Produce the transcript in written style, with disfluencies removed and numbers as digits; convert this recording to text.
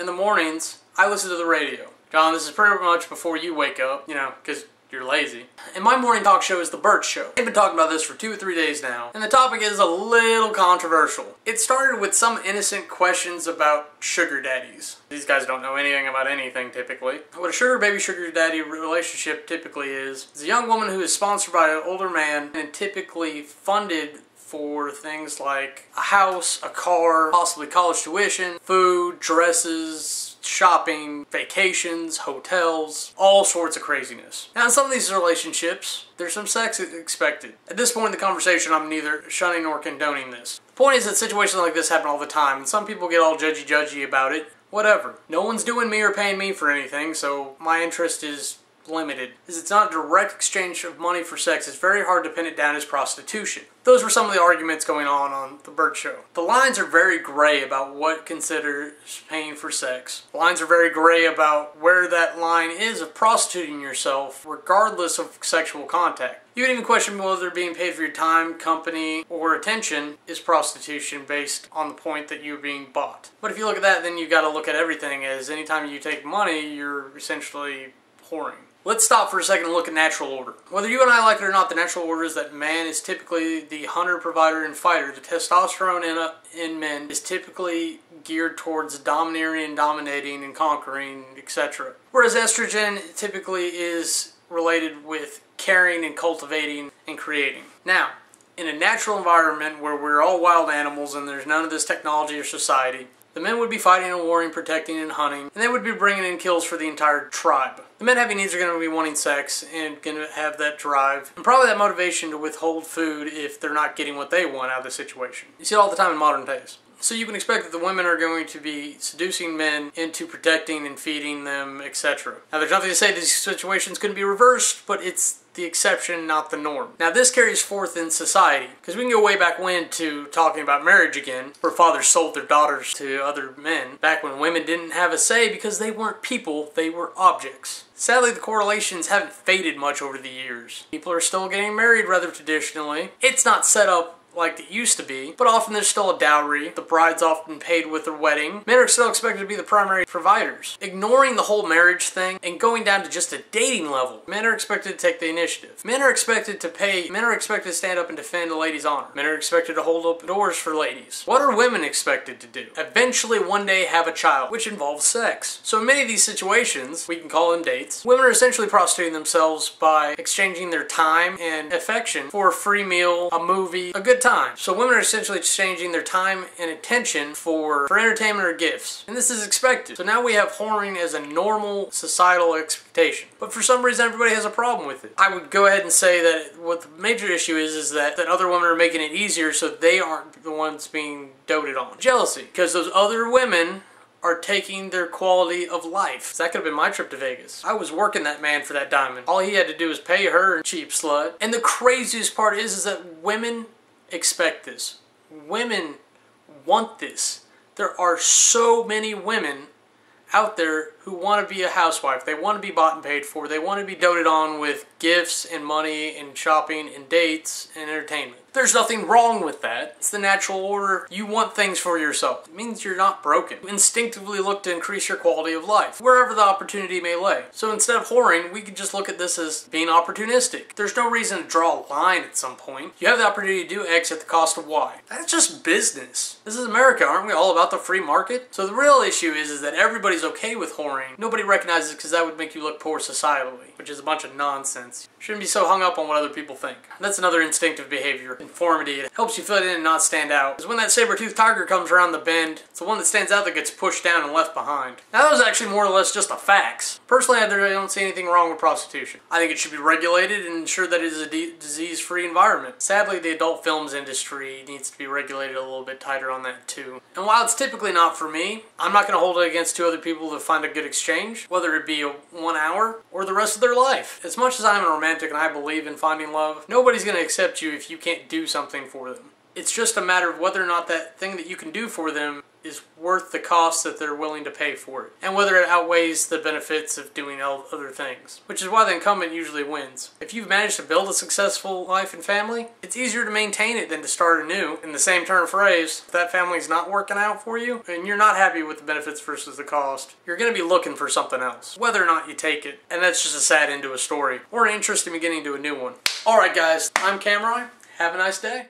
in the mornings, I listen to the radio. John, this is pretty much before you wake up, you know, because you're lazy. And my morning talk show is The Burt Show. I've been talking about this for 2 or 3 days now, and the topic is a little controversial. It started with some innocent questions about sugar daddies. These guys don't know anything about anything, typically. What a sugar baby, sugar daddy relationship typically is a young woman who is sponsored by an older man and typically funded for things like a house, a car, possibly college tuition, food, dresses, shopping, vacations, hotels, all sorts of craziness. Now in some of these relationships, there's some sex expected. At this point in the conversation, I'm neither shunning nor condoning this. The point is that situations like this happen all the time, and some people get all judgy about it. Whatever. No one's doing me or paying me for anything, so my interest is limited. As it's not a direct exchange of money for sex, it's very hard to pin it down as prostitution. Those were some of the arguments going on The Burt Show. The lines are very gray about what considers paying for sex. The lines are very gray about where that line is of prostituting yourself, regardless of sexual contact. You can even question whether being paid for your time, company, or attention is prostitution based on the point that you're being bought. But if you look at that, then you've got to look at everything as anytime you take money, you're essentially whoring. Let's stop for a second and look at natural order. Whether you and I like it or not, the natural order is that man is typically the hunter, provider, and fighter. The testosterone in men is typically geared towards domineering, dominating, and conquering, etc. Whereas estrogen typically is related with caring and cultivating and creating. Now, in a natural environment where we're all wild animals and there's none of this technology or society, the men would be fighting and warring, protecting and hunting, and they would be bringing in kills for the entire tribe. The men having needs are going to be wanting sex and going to have that drive, and probably that motivation to withhold food if they're not getting what they want out of the situation. You see it all the time in modern days. So you can expect that the women are going to be seducing men into protecting and feeding them, etc. Now there's nothing to say these situations couldn't be reversed, but it's the exception, not the norm. Now this carries forth in society, because we can go way back when to talking about marriage again, where fathers sold their daughters to other men, back when women didn't have a say because they weren't people, they were objects. Sadly, the correlations haven't faded much over the years. People are still getting married rather traditionally. It's not set up like it used to be, but often there's still a dowry. The bride's often paid with their wedding. Men are still expected to be the primary providers. Ignoring the whole marriage thing and going down to just a dating level, men are expected to take the initiative. Men are expected to pay. Men are expected to stand up and defend a lady's honor. Men are expected to hold open doors for ladies. What are women expected to do? Eventually one day have a child, which involves sex. So in many of these situations, we can call them dates, women are essentially prostituting themselves by exchanging their time and affection for a free meal, a movie, a good time. So women are essentially exchanging their time and attention for entertainment or gifts. And this is expected. So now we have whoring as a normal societal expectation. But for some reason everybody has a problem with it. I would go ahead and say that what the major issue is that other women are making it easier so they aren't the ones being doted on. Jealousy. Because those other women are taking their quality of life. That could have been my trip to Vegas. I was working that man for that diamond. All he had to do was pay her, cheap slut. And the craziest part is that women expect this. Women want this. There are so many women out there who want to be a housewife. They want to be bought and paid for. They want to be doted on with gifts and money and shopping and dates and entertainment. There's nothing wrong with that. It's the natural order. You want things for yourself. It means you're not broken. You instinctively look to increase your quality of life, wherever the opportunity may lay. So instead of whoring, we could just look at this as being opportunistic. There's no reason to draw a line at some point. You have the opportunity to do X at the cost of Y. That's just business. This is America. Aren't we all about the free market? So the real issue is that everybody's okay with whoring. Nobody recognizes it because that would make you look poor societally, which is a bunch of nonsense. Shouldn't be so hung up on what other people think. That's another instinctive behavior. Conformity. It helps you fit in and not stand out. Because when that saber-toothed tiger comes around the bend, it's the one that stands out that gets pushed down and left behind. Now that was actually more or less just the facts. Personally, I don't see anything wrong with prostitution. I think it should be regulated and ensure that it is a disease-free environment. Sadly, the adult films industry needs to be regulated a little bit tighter on that too. And while it's typically not for me, I'm not going to hold it against two other people to find a good exchange, whether it be 1 hour or the rest of their life. As much as I'm a romantic and I believe in finding love, nobody's going to accept you if you can't do something for them. It's just a matter of whether or not that thing that you can do for them is worth the cost that they're willing to pay for it, and whether it outweighs the benefits of doing other things, which is why the incumbent usually wins. If you've managed to build a successful life and family, it's easier to maintain it than to start anew. In the same turn of phrase, if that family's not working out for you, and you're not happy with the benefits versus the cost, you're going to be looking for something else, whether or not you take it, and that's just a sad end to a story, or an interesting beginning to a new one. Alright guys, I'm Camroy. Have a nice day.